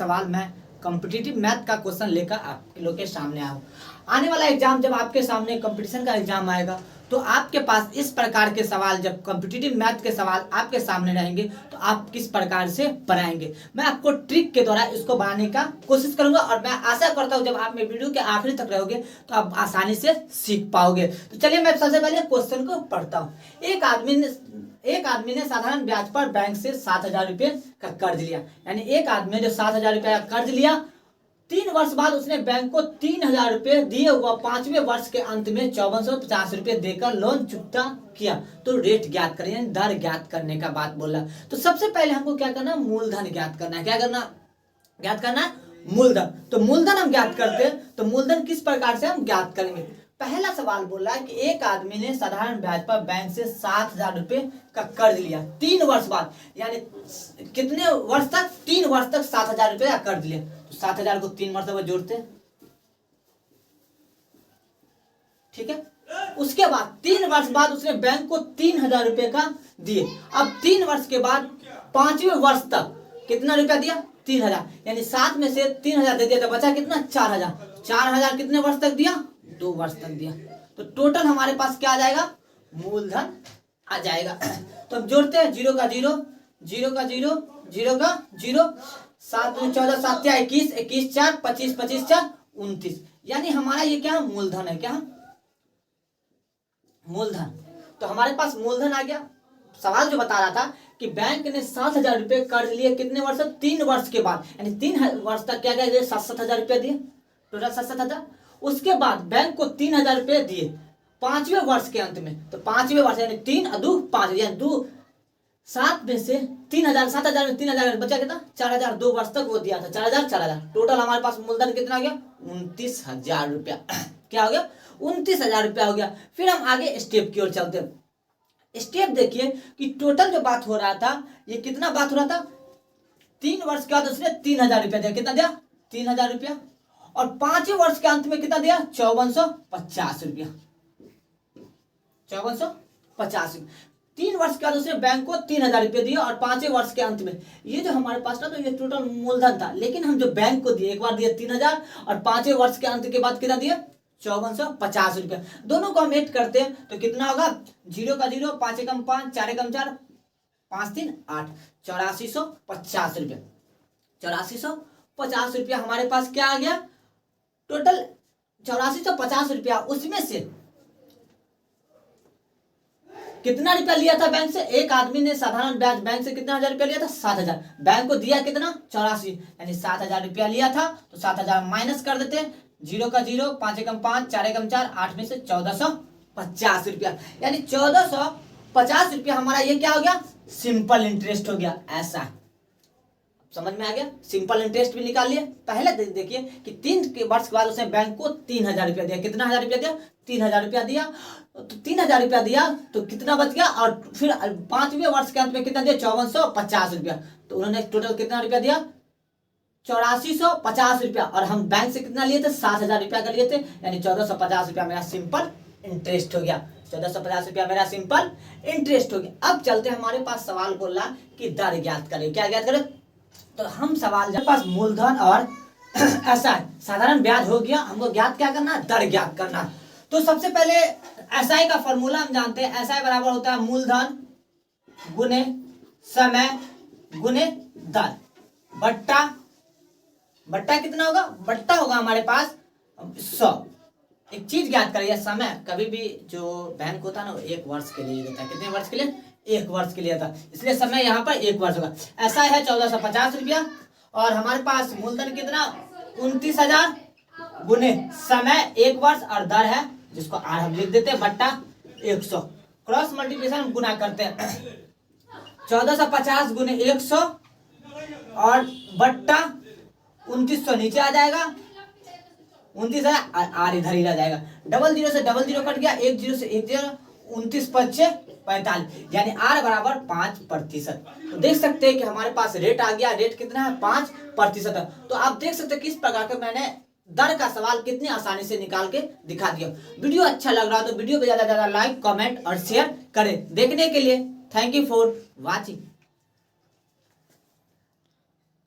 सवाल मैं competitive math का क्वेश्चन लेकर आप लोग के सामने आया हूँ। आने वाला एग्जाम जब आपके सामने कंपटीशन का एग्जाम आएगा तो आपके पास इस प्रकार के सवाल, जब कॉम्पिटिटिव मैथ के सवाल आपके सामने रहेंगे तो आप किस प्रकार से बनाएंगे, मैं आपको ट्रिक के द्वारा इसको बनाने का कोशिश करूंगा। और मैं आशा करता हूं जब आप मेरे वीडियो के आखिरी तक रहोगे तो आप आसानी से सीख पाओगे। तो चलिए मैं सबसे पहले क्वेश्चन को पढ़ता हूँ। एक आदमी ने साधारण ब्याज पर बैंक से 7,000 रुपये का कर्ज लिया। यानी एक आदमी ने जो 7,000 रुपये का कर्ज लिया, 3 वर्ष बाद उसने बैंक को 3,000 रुपये दिए हुआ 5वें वर्ष के अंत में 5450 रुपये देकर लोन चुकता किया। तो रेट ज्ञात करें, यानी दर ज्ञात करने का बात बोला। तो सबसे पहले हमको क्या करना, मूलधन ज्ञात करना है। क्या करना, ज्ञात करना है मूलधन। तो मूलधन हम ज्ञात करते हैं, तो मूलधन किस प्रकार से हम ज्ञात करेंगे। पहला सवाल बोल रहा है कि एक आदमी ने साधारण ब्याज पर बैंक से 7,000 रुपये का कर्ज लिया 3 वर्ष बाद, यानी कितने वर्ष तक, 3 वर्ष तक 7,000 रुपये का कर्ज लिया। तो 7,000 को 3 वर्ष में जोड़ते हैं, ठीक है। उसके बाद 3 वर्ष बाद उसने बैंक को 3,000 रुपये का दिए। अब 3 वर्ष के बाद 5वें वर्ष तक कितना रुपया दिया, 3,000, यानी 7 में से 3,000 दे दिया तो बचा कितना, 4,000। 4,000 कितने वर्ष तक दिया, 2 वर्ष तक दिया। तो टोटल हमारे पास क्या आ जाएगा, मूलधन आ जाएगा। तो अब जोड़ते हैं, 0 का 0, 0 का 0, 0 का 0, 7 14 7 21, 21 4 25 25 4 29, यानी हमारा ये क्या मूलधन है, क्या मूलधन। तो हमारे पास मूलधन आ गया। सवाल जो बता रहा था कि बैंक ने 7,000 रुपये कर्ज लिए कितने वर्ष, 3 वर्ष के बाद, यानी 3 वर्ष तक क्या क्या 7,000 रुपये दिए, टोटल 7,000। उसके बाद बैंक को 3,000 रुपये दिए 5वें वर्ष के अंत में। तो 5वें वर्ष यानी 3 और 2 5, यानी 2 7 में से 3,000, 7,000 में 3,000 बचा कितना, 4,000। 2 वर्ष तक वो दिया था, 4,000 4,000। टोटल हमारे पास मूलधन कितना आ गया, 29,000 रुपया। क्या हो गया, 29,000 रुपया हो गया। फिर हम आगे स्टेप की ओर चलते हैं। स्टेप देखिए कि टोटल जो बात हो रहा था, ये कितना बात हो रहा था, 3 वर्ष के बाद उसने 3,000 रुपया दिया। कितना दिया, 3,000 रुपया। और 5वें वर्ष के अंत में कितना दिया, 5450 रुपया, 5450। 3 वर्ष के बाद उसने बैंक को 3,000 रुपये दिए और 5वें वर्ष के अंत में, ये जो हमारे पास था तो ये टोटल मूलधन था। लेकिन हम जो बैंक को दिए, एक बार दिए 3,000 और 5वें वर्ष के अंत के बाद कितना दिए, 5450 रुपये। दोनों को हम ऐड करते हैं तो कितना होगा, 0 का 0, 5 एकम 5, 4 एकम 4, 5 3 8, 8450 रुपये। 8450 रुपया हमारे पास क्या आ गया, टोटल 8450 रुपया। उसमें से कितना रुपया लिया था बैंक से, एक आदमी ने साधारण ब्याज बैंक से कितना 1,000 रुपया लिया था, 7,000। बैंक को दिया कितना, 84, यानी 7,000 रुपया लिया था। तो 7,000 माइनस कर देते हैं, 0 का 0, 5 एकम 5, 4 एकम 4, 8 में से 1450 रुपया, यानी 1450 रुपया हमारा ये क्या हो गया, सिंपल इंटरेस्ट हो गया। ऐसा समझ में आ गया, सिंपल इंटरेस्ट भी निकाल लिए। पहले देखिए कि 3 वर्ष के बाद उसने बैंक को 3,000 रुपया दिया। कितना 1,000 रुपया दिया, 3,000 रुपया दिया। तो 3,000 रुपया दिया तो कितना बच गया, और फिर 5वें वर्ष के अंत में कितना दिया, 5450 रुपया। तो उन्होंने टोटल कितना रुपया दिया, 8450 रुपया। और हम बैंक से कितना लिए थे, 7,000 रुपया का लिए थे, यानी 1450 रुपया मेरा सिंपल इंटरेस्ट हो गया। 1450 रुपया मेरा सिंपल इंटरेस्ट हो गया। अब चलते हमारे पास सवाल बोल रहा कि दर ज्ञात करें। क्या ज्ञात करें, तो हम सवाल जब पास मूलधन और ऐसा साधारण ब्याज हो गया, हमको ज्ञात क्या करना है, दर ज्ञात करना। तो सबसे पहले एसआई का फॉर्मूला हम जानते हैं। एसआई बराबर होता है मूलधन गुने समय गुने दर, बट्टा कितना होगा, बट्टा होगा हमारे पास 100। एक चीज ज्ञात करिए, समय कभी भी जो बैंक होता है ना, वो 1 वर्ष के लिए देता है। कितने वर्ष के लिए, 1 वर्ष के लिए था, इसलिए समय यहाँ पर 1 वर्ष होगा। ऐसा है 1450 रुपया। और हमारे पास मूलधन कितना, 29,000 गुने समय 1 वर्ष और दर है जिसको आर हम लिख देते हैं, बट्टा 100। क्रॉस मल्टीप्लिकेशन गुना करते हैं, 1450 गुने 100 और बट्टा 2900 नीचे आ जाएगा, 29,000 आर इधर ही रह जाएगा। डबल जीरो से डबल जीरो कट गया, 1 0 से 1 0, 29 5 45, यानी आर बराबर 5%। तो देख सकते हैं कि हमारे पास रेट आ गया। रेट कितना है, 5% है। तो आप देख सकते हैं किस प्रकार का मैंने दर का सवाल कितनी आसानी से निकाल के दिखा दिया। वीडियो अच्छा लग रहा तो वीडियो पे ज्यादा से ज्यादा लाइक, कमेंट और शेयर करें। देखने के लिए थैंक यू फॉर वॉचिंग।